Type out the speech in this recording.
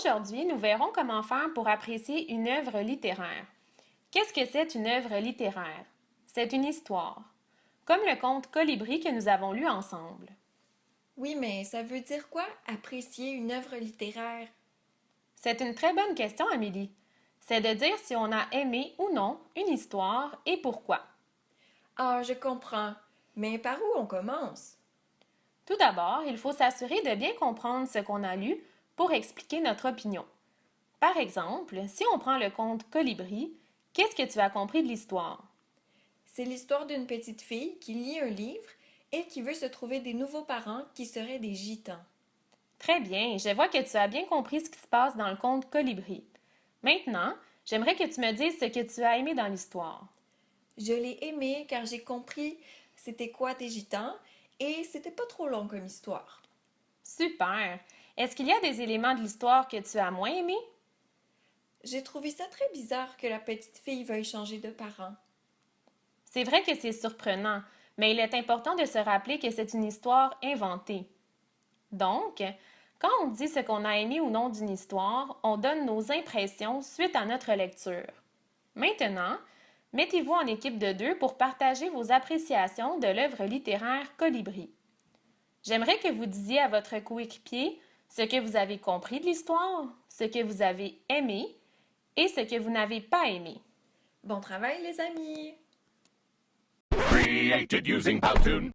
Aujourd'hui, nous verrons comment faire pour apprécier une œuvre littéraire. Qu'est-ce que c'est une œuvre littéraire? C'est une histoire, comme le conte Colibri que nous avons lu ensemble. Oui, mais ça veut dire quoi, apprécier une œuvre littéraire? C'est une très bonne question, Amélie. C'est de dire si on a aimé ou non une histoire et pourquoi. Ah, je comprends. Mais par où on commence? Tout d'abord, il faut s'assurer de bien comprendre ce qu'on a lu pour expliquer notre opinion. Par exemple, si on prend le conte Colibri, qu'est-ce que tu as compris de l'histoire? C'est l'histoire d'une petite fille qui lit un livre et qui veut se trouver des nouveaux parents qui seraient des gitans. Très bien, je vois que tu as bien compris ce qui se passe dans le conte Colibri. Maintenant, j'aimerais que tu me dises ce que tu as aimé dans l'histoire. Je l'ai aimé car j'ai compris c'était quoi des gitans et c'était pas trop long comme histoire. Super! Est-ce qu'il y a des éléments de l'histoire que tu as moins aimés? J'ai trouvé ça très bizarre que la petite fille veuille changer de parents. C'est vrai que c'est surprenant, mais il est important de se rappeler que c'est une histoire inventée. Donc, quand on dit ce qu'on a aimé ou non d'une histoire, on donne nos impressions suite à notre lecture. Maintenant, mettez-vous en équipe de deux pour partager vos appréciations de l'œuvre littéraire Colibri. J'aimerais que vous disiez à votre coéquipier ce que vous avez compris de l'histoire, ce que vous avez aimé et ce que vous n'avez pas aimé. Bon travail les amis! Created using Powtoon.